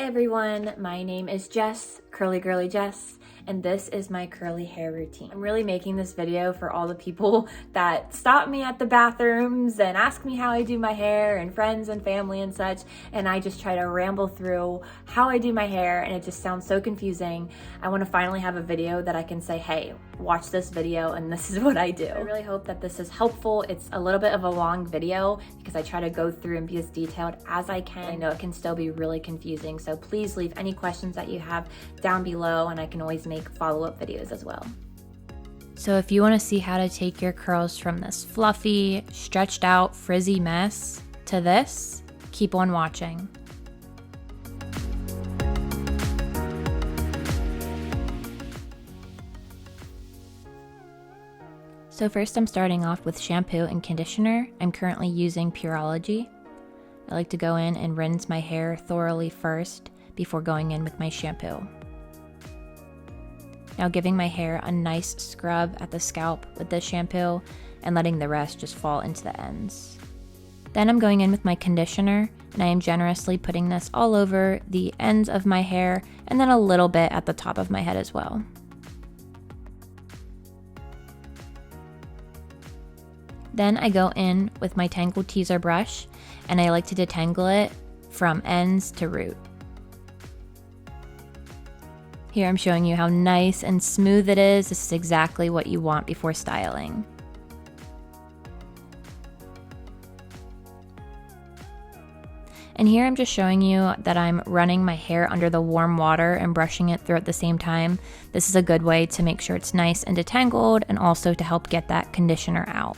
everyone, my name is Jess, Curly Girly Jess, and this is my curly hair routine. I'm really making this video for all the people that stop me at the bathrooms and ask me how I do my hair, and friends and family and such, and I just try to ramble through how I do my hair and it just sounds so confusing. I want to finally have a video that I can say, hey, watch this video and this is what I do. I really hope that this is helpful. It's a little bit of a long video because I try to go through and be as detailed as I can. I know it can still be really confusing, so please leave any questions that you have down below and I can always make follow-up videos as well. So if you want to see how to take your curls from this fluffy, stretched out, frizzy mess to this, keep on watching. So first I'm starting off with shampoo and conditioner. I'm currently using Pureology. I like to go in and rinse my hair thoroughly first before going in with my shampoo. Now giving my hair a nice scrub at the scalp with this shampoo and letting the rest just fall into the ends. Then I'm going in with my conditioner and I am generously putting this all over the ends of my hair and then a little bit at the top of my head as well. Then I go in with my Tangle Teaser brush and I like to detangle it from ends to root. Here I'm showing you how nice and smooth it is. This is exactly what you want before styling. And here I'm just showing you that I'm running my hair under the warm water and brushing it through at the same time. This is a good way to make sure it's nice and detangled and also to help get that conditioner out.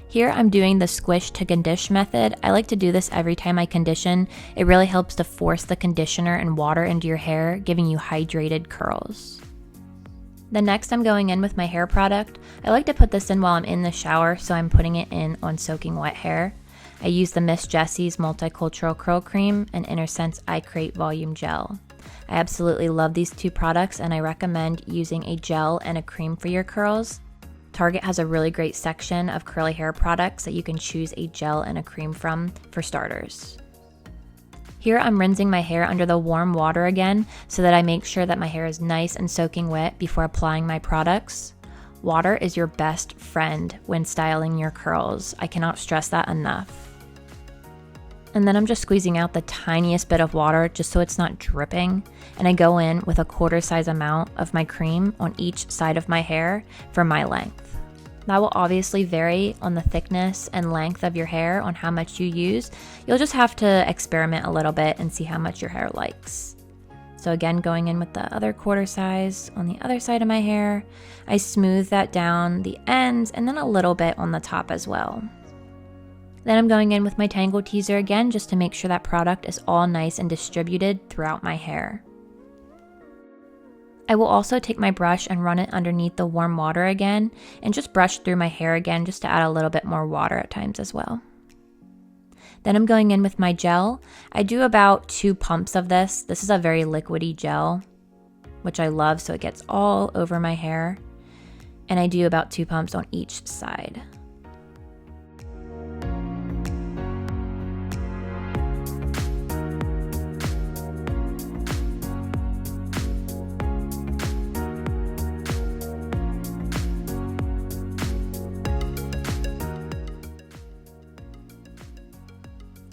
Here I'm doing the squish to condition method. I like to do this every time I condition. It really helps to force the conditioner and water into your hair, giving you hydrated curls. Then next I'm going in with my hair product. I like to put this in while I'm in the shower, so I'm putting it in on soaking wet hair. I use the Miss Jessie's Multicultural Curl Cream and InnerSense Eye Create Volume Gel. I absolutely love these two products and I recommend using a gel and a cream for your curls. Target has a really great section of curly hair products that you can choose a gel and a cream from for starters. Here I'm rinsing my hair under the warm water again so that I make sure that my hair is nice and soaking wet before applying my products. Water is your best friend when styling your curls. I cannot stress that enough. And then I'm just squeezing out the tiniest bit of water just so it's not dripping. And I go in with a quarter size amount of my cream on each side of my hair for my length. That will obviously vary on the thickness and length of your hair on how much you use. You'll just have to experiment a little bit and see how much your hair likes. So again, going in with the other quarter size on the other side of my hair, I smooth that down the ends and then a little bit on the top as well. Then I'm going in with my Tangle Teaser again just to make sure that product is all nice and distributed throughout my hair. I will also take my brush and run it underneath the warm water again and just brush through my hair again just to add a little bit more water at times as well. Then I'm going in with my gel. I do about 2 pumps of this. This is a very liquidy gel, which I love, so it gets all over my hair. And I do about 2 pumps on each side.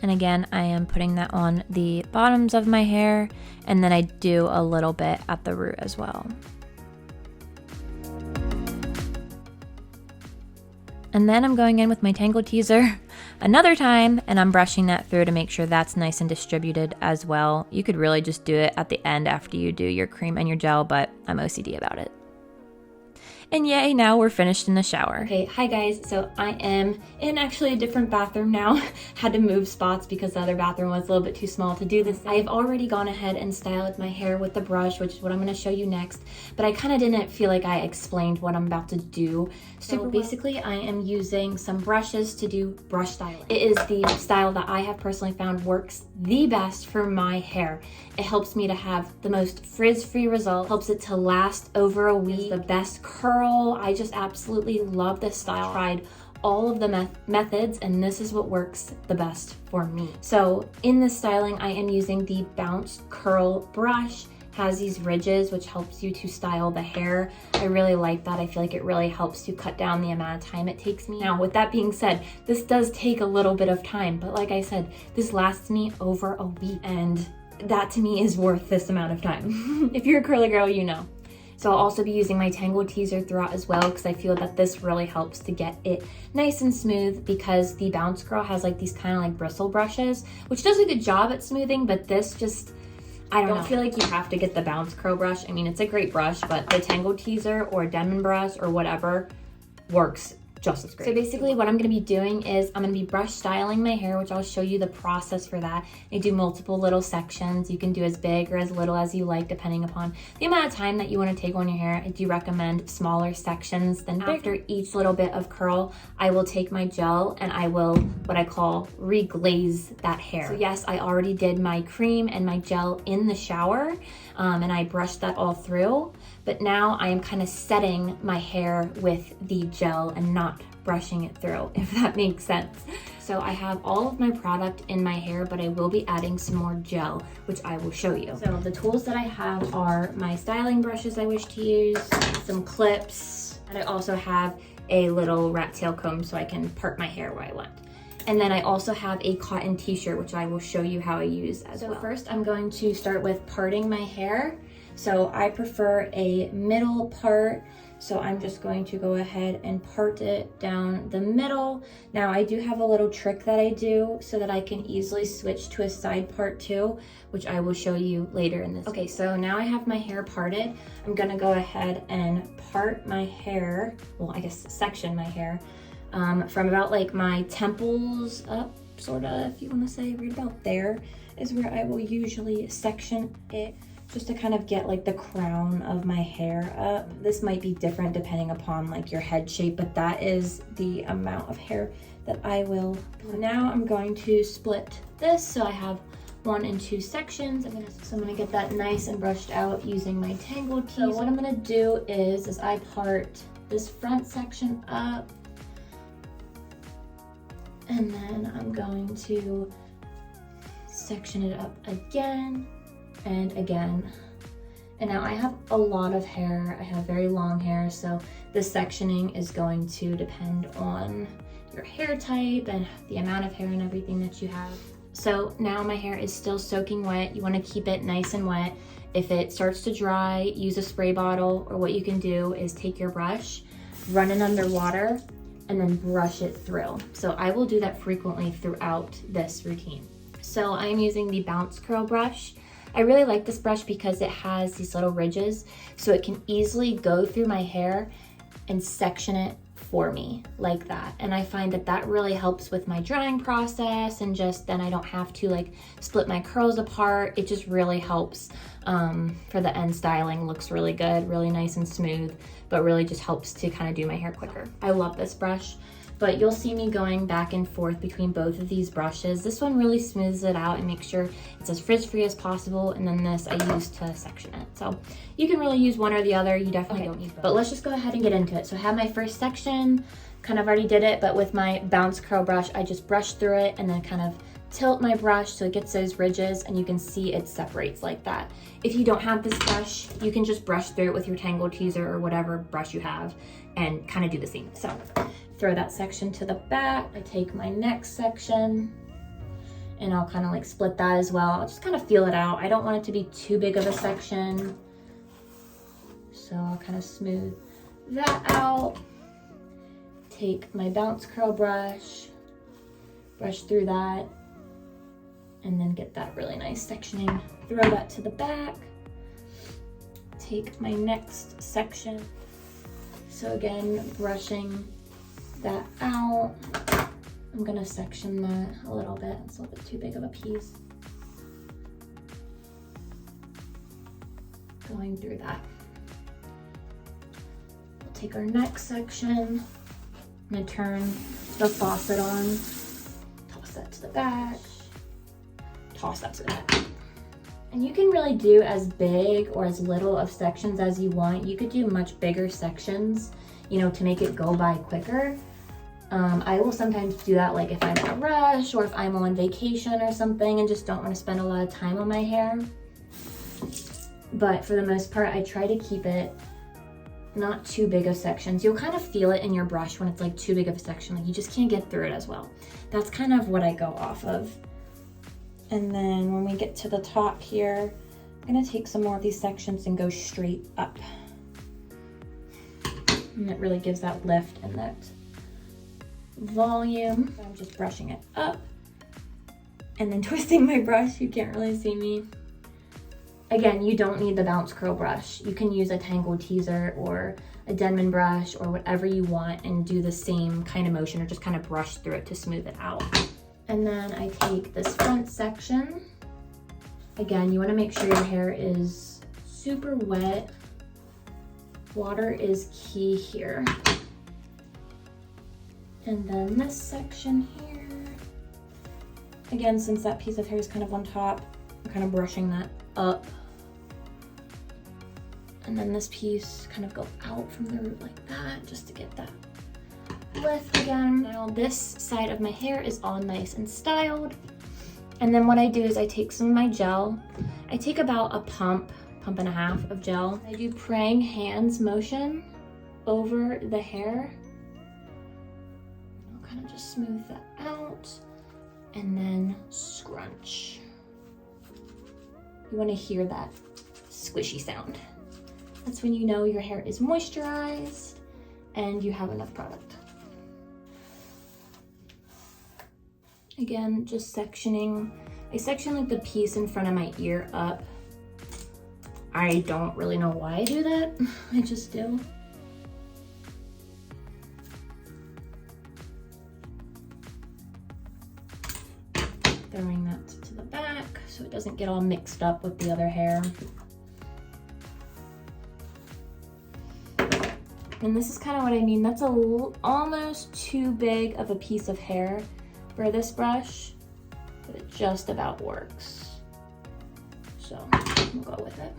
And again, I am putting that on the bottoms of my hair, and then I do a little bit at the root as well. And then I'm going in with my Tangle Teaser another time, and I'm brushing that through to make sure that's nice and distributed as well. You could really just do it at the end after you do your cream and your gel, but I'm OCD about it. And yay, now we're finished in the shower. Okay, hi guys. So I am in actually a different bathroom now. Had to move spots because the other bathroom was a little bit too small to do this. I have already gone ahead and styled my hair with the brush, which is what I'm gonna show you next. But I kind of didn't feel like I explained what I'm about to do. So basically I am using some brushes to do brush styling. It is the style that I have personally found works the best for my hair. It helps me to have the most frizz-free result, helps it to last over a week, the best curl. I just absolutely love this style. Tried all of the methods, and this is what works the best for me. So in this styling, I am using the Bounce Curl brush. Has these ridges, which helps you to style the hair. I really like that. I feel like it really helps to cut down the amount of time it takes me. Now, with that being said, this does take a little bit of time, but like I said, this lasts me over a week, and that to me is worth this amount of time. If you're a curly girl, you know. So I'll also be using my Tangle Teezer throughout as well, because I feel that this really helps to get it nice and smooth, because the Bounce Curl has like these kind of like bristle brushes, which does a good job at smoothing, but this just, I don't feel like you have to get the Bounce Curl brush. I mean, it's a great brush, but the Tangle Teezer or Demon brush or whatever works just as great. So basically what I'm gonna be doing is I'm gonna be brush styling my hair, which I'll show you the process for that. I do multiple little sections. You can do as big or as little as you like, depending upon the amount of time that you wanna take on your hair. I do recommend smaller sections. Then after each little bit of curl, I will take my gel and I will, what I call, re-glaze that hair. So yes, I already did my cream and my gel in the shower, and I brushed that all through. But now I am kind of setting my hair with the gel and not brushing it through, if that makes sense. So I have all of my product in my hair, but I will be adding some more gel, which I will show you. So the tools that I have are my styling brushes I wish to use, some clips, and I also have a little rat tail comb so I can part my hair where I want. And then I also have a cotton t-shirt, which I will show you how I use as well. So first I'm going to start with parting my hair. So I prefer a middle part. So I'm just going to go ahead and part it down the middle. Now I do have a little trick that I do so that I can easily switch to a side part too, which I will show you later in this. Okay, so now I have my hair parted. I'm gonna go ahead and part my hair, well, I guess section my hair, from about like my temples up, sorta, if you wanna say, right about there is where I will usually section it, just to kind of get like the crown of my hair up. This might be different depending upon like your head shape, but that is the amount of hair that I will. Now I'm going to split this, so I have 1 and 2 sections. So I'm gonna get that nice and brushed out using my Tangle Teezer. So what I'm gonna do is I part this front section up, and then I'm going to section it up again and again. And now I have a lot of hair. I have very long hair, so this sectioning is going to depend on your hair type and the amount of hair and everything that you have. So now my hair is still soaking wet. You want to keep it nice and wet. If it starts to dry, use a spray bottle, or what you can do is take your brush, run it under water, and then brush it through. So I will do that frequently throughout this routine. So I'm using the Bounce Curl brush. I really like this brush because it has these little ridges, so it can easily go through my hair and section it for me like that. And I find that that really helps with my drying process, and just then I don't have to like split my curls apart. It just really helps for the end styling. Looks really good, really nice and smooth, but really just helps to kind of do my hair quicker. I love this brush. But you'll see me going back and forth between both of these brushes. This one really smooths it out and makes sure it's as frizz-free as possible, and then this I use to section it. So you can really use one or the other. You definitely don't need both. But let's just go ahead and get into it. So I have my first section, kind of already did it, but with my Bounce Curl brush, I just brush through it and then kind of tilt my brush so it gets those ridges, and you can see it separates like that. If you don't have this brush, you can just brush through it with your Tangle Teezer or whatever brush you have and kind of do the same. So throw that section to the back. I take my next section and I'll kind of like split that as well. I'll just kind of feel it out. I don't want it to be too big of a section, so I'll kind of smooth that out. Take my Bounce Curl brush, brush through that, and then get that really nice sectioning. Throw that to the back. Take my next section. So again, brushing that out. I'm gonna section that a little bit. It's a little bit too big of a piece. Going through that. We'll take our next section. I'm gonna turn the faucet on. Toss that to the back. Toss that to the back. And you can really do as big or as little of sections as you want. You could do much bigger sections, you know, to make it go by quicker. I will sometimes do that like if I'm in a rush or if I'm on vacation or something and just don't want to spend a lot of time on my hair. But for the most part, I try to keep it not too big of sections. You'll kind of feel it in your brush when it's like too big of a section, like you just can't get through it as well. That's kind of what I go off of. And then when we get to the top here, I'm gonna take some more of these sections and go straight up. And it really gives that lift and that volume. So I'm just brushing it up and then twisting my brush. You can't really see me. Again, you don't need the bounce curl brush. You can use a Tangle Teaser or a Denman brush or whatever you want and do the same kind of motion or just kind of brush through it to smooth it out. And then I take this front section. Again, you want to make sure your hair is super wet. Water is key here. And then this section here. Again, since that piece of hair is kind of on top, I'm kind of brushing that up. And then this piece kind of go out from the root like that, just to get that lift again. Now this side of my hair is all nice and styled. And then what I do is I take some of my gel. I take about a pump and a half of gel. I do praying hands motion over the hair. I'll kind of just smooth that out and then scrunch. You want to hear that squishy sound. That's when you know your hair is moisturized and you have enough product. Again, just sectioning. I section like the piece in front of my ear up. I don't really know why I do that. I just do. Throwing that to the back so it doesn't get all mixed up with the other hair. And this is kind of what I mean. That's almost too big of a piece of hair for this brush, but it just about works. So we'll go with it.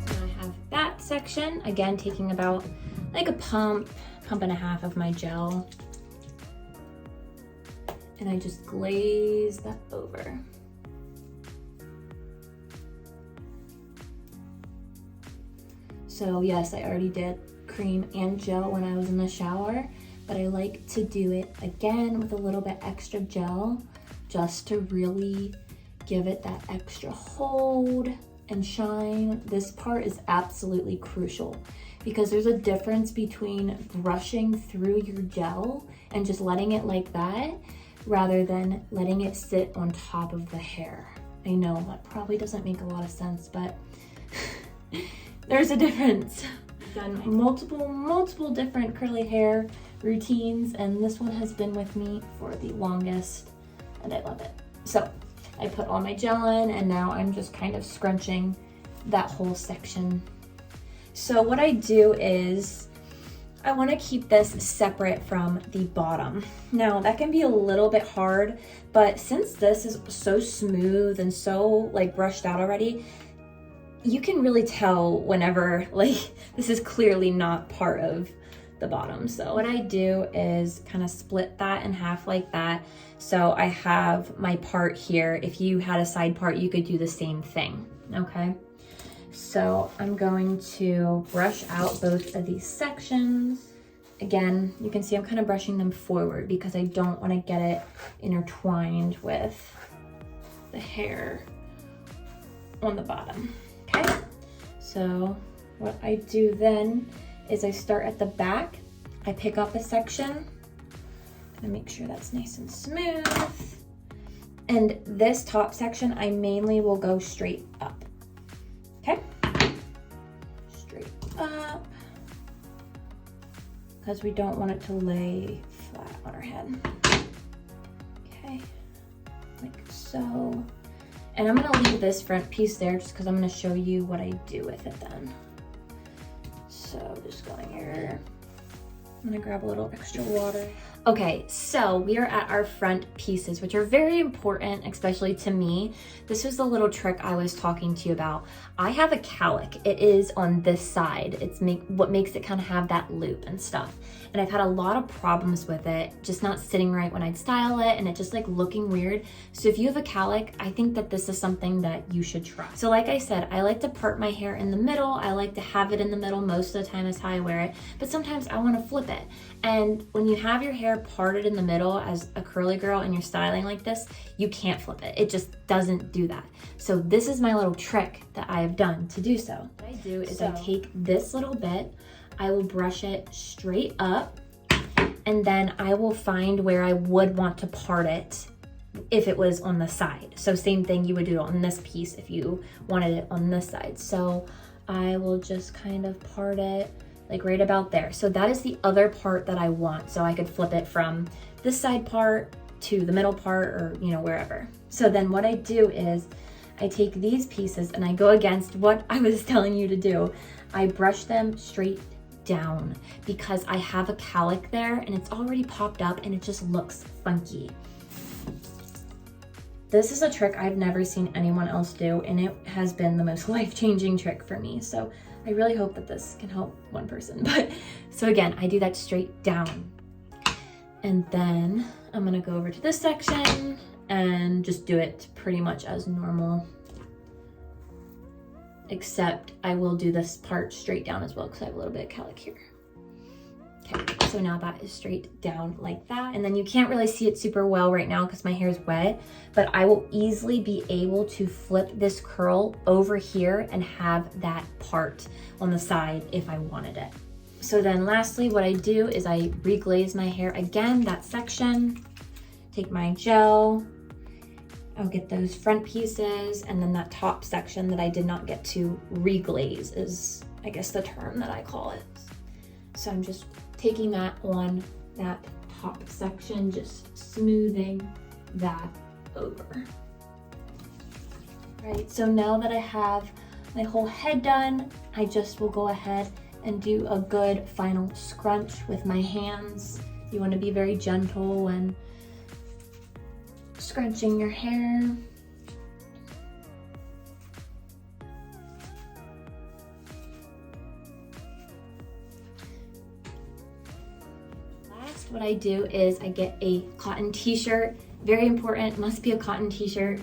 So I have that section, again, taking about like a pump and a half of my gel. And I just glaze that over. So yes, I already did cream and gel when I was in the shower, but I like to do it again with a little bit extra gel just to really give it that extra hold and shine. This part is absolutely crucial because there's a difference between brushing through your gel and just letting it like that rather than letting it sit on top of the hair. I know that probably doesn't make a lot of sense, but there's a difference. I've done multiple different curly hair routines, and this one has been with me for the longest, and I love it. So I put all my gel in, and now I'm just kind of scrunching that whole section. So what I do is I want to keep this separate from the bottom. Now that can be a little bit hard, but since this is so smooth and so like brushed out already, you can really tell whenever like this is clearly not part of the bottom. So what I do is kind of split that in half like that. So I have my part here. If you had a side part, you could do the same thing, okay? So I'm going to brush out both of these sections. Again, you can see I'm kind of brushing them forward because I don't want to get it intertwined with the hair on the bottom, okay? So what I do then is I start at the back. I pick up a section and make sure that's nice and smooth. And this top section, I mainly will go straight up. Okay, straight up, because we don't want it to lay flat on our head. Okay, like so. And I'm gonna leave this front piece there just because I'm gonna show you what I do with it then. So just going here, I'm gonna grab a little extra water. Okay, so we are at our front pieces, which are very important, especially to me. This was the little trick I was talking to you about. I have a cowlick. It is on this side. It's what makes it kind of have that loop and stuff. And I've had a lot of problems with it, just not sitting right when I'd style it, and it just like looking weird. So if you have a cowlick, I think that this is something that you should try. So like I said, I like to part my hair in the middle. I like to have it in the middle most of the time is how I wear it, but sometimes I want to flip it. And when you have your hair parted in the middle as a curly girl and you're styling like this, you can't flip it. It just doesn't do that. So this is my little trick that I have done to do so. What I do is I take this little bit, I will brush it straight up, and then I will find where I would want to part it if it was on the side. So same thing, you would do it on this piece if you wanted it on this side. So I will just kind of part it like right about there. So that is the other part that I want. So I could flip it from this side part to the middle part, or you know, wherever. So then what I do is I take these pieces and I go against what I was telling you to do. I brush them straight down because I have a cowlick there and it's already popped up and it just looks funky. This is a trick I've never seen anyone else do, and it has been the most life-changing trick for me. So I really hope that this can help one person. But so again, I do that straight down. And then I'm gonna go over to this section and just do it pretty much as normal. Except I will do this part straight down as well because I have a little bit of cowlick here. Okay, so now that is straight down like that. And then you can't really see it super well right now because my hair is wet, but I will easily be able to flip this curl over here and have that part on the side if I wanted it. So then lastly, what I do is I reglaze my hair again, that section, take my gel, I'll get those front pieces, and then that top section that I did not get to reglaze is, I guess, the term that I call it. So I'm just taking that on that top section, just smoothing that over. Right, so now that I have my whole head done, I just will go ahead and do a good final scrunch with my hands. You want to be very gentle when scrunching your hair. Last, what I do is I get a cotton t-shirt, very important, must be a cotton t-shirt,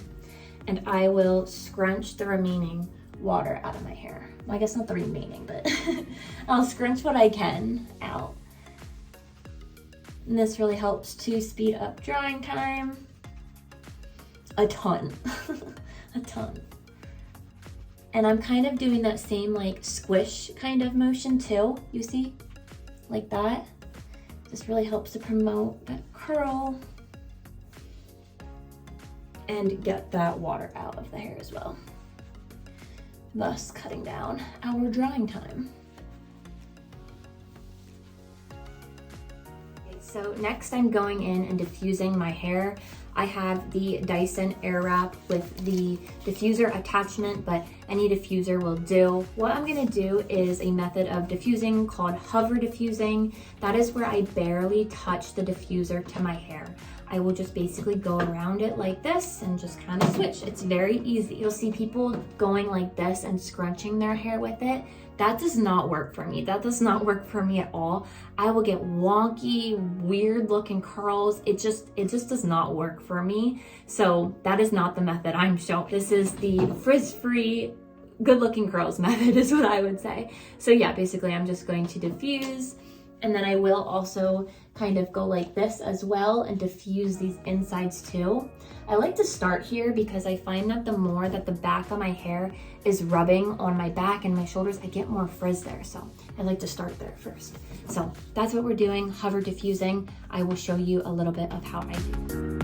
and I will scrunch the remaining water out of my hair. Well, I guess not the remaining, but I'll scrunch what I can out. And this really helps to speed up drying time. A ton, a ton. And I'm kind of doing that same like squish kind of motion too, you see? Like that. This really helps to promote that curl and get that water out of the hair as well, thus cutting down our drying time. Okay, so next I'm going in and diffusing my hair. I have the Dyson Airwrap with the diffuser attachment, but any diffuser will do. What I'm gonna do is a method of diffusing called hover diffusing. That is where I barely touch the diffuser to my hair. I will just basically go around it like this and just kind of switch. It's very easy. You'll see people going like this and scrunching their hair with it. That does not work for me. That does not work for me at all. I will get wonky, weird looking curls. It just does not work for me. So that is not the method I'm showing. This is the frizz-free, good looking curls method is what I would say. So yeah, basically I'm just going to diffuse, and then I will also kind of go like this as well and diffuse these insides too. I like to start here because I find that the more that the back of my hair is rubbing on my back and my shoulders, I get more frizz there. So I like to start there first. So that's what we're doing, hover diffusing. I will show you a little bit of how I do.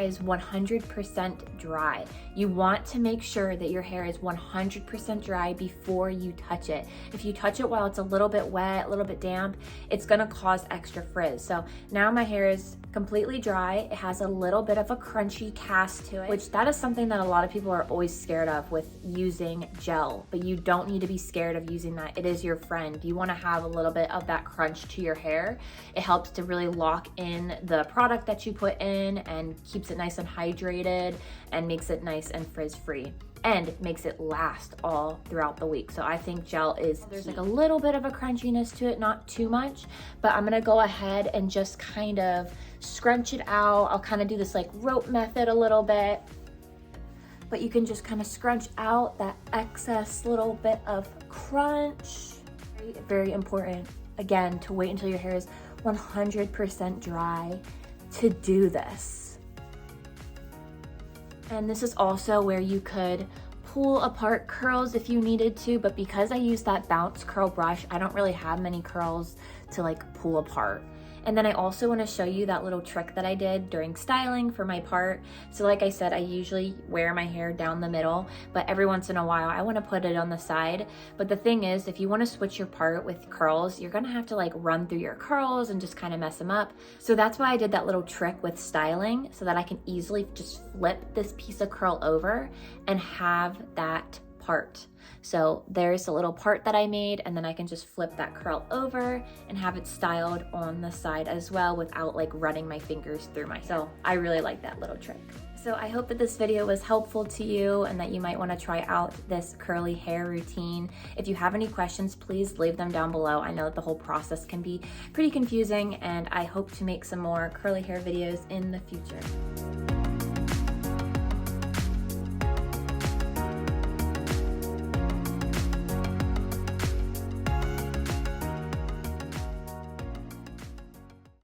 is 100% dry. You want to make sure that your hair is 100% dry before you touch it. If you touch it while it's a little bit wet, a little bit damp, it's gonna cause extra frizz. So now my hair is completely dry. It has a little bit of a crunchy cast to it, which that is something that a lot of people are always scared of with using gel, but you don't need to be scared of using that. It is your friend. You wanna have a little bit of that crunch to your hair. It helps to really lock in the product that you put in and keeps it nice and hydrated and makes it nice and frizz-free and makes it last all throughout the week. So I think gel is, there's like a little bit of a crunchiness to it, not too much, but I'm gonna go ahead and just kind of scrunch it out. I'll kind of do this like rope method a little bit, but you can just kind of scrunch out that excess little bit of crunch. Very, very important, again, to wait until your hair is 100% dry to do this. And this is also where you could pull apart curls if you needed to, but because I use that bounce curl brush, I don't really have many curls to like pull apart. And then I also want to show you that little trick that I did during styling for my part. So like I said, I usually wear my hair down the middle, but every once in a while I want to put it on the side. But the thing is, if you want to switch your part with curls, you're going to have to like run through your curls and just kind of mess them up. So that's why I did that little trick with styling, so that I can easily just flip this piece of curl over and have that part. So there's a little part that I made, and then I can just flip that curl over and have it styled on the side as well without like running my fingers through my hair. So I really like that little trick. So I hope that this video was helpful to you and that you might want to try out this curly hair routine. If you have any questions, please leave them down below. I know that the whole process can be pretty confusing, and I hope to make some more curly hair videos in the future.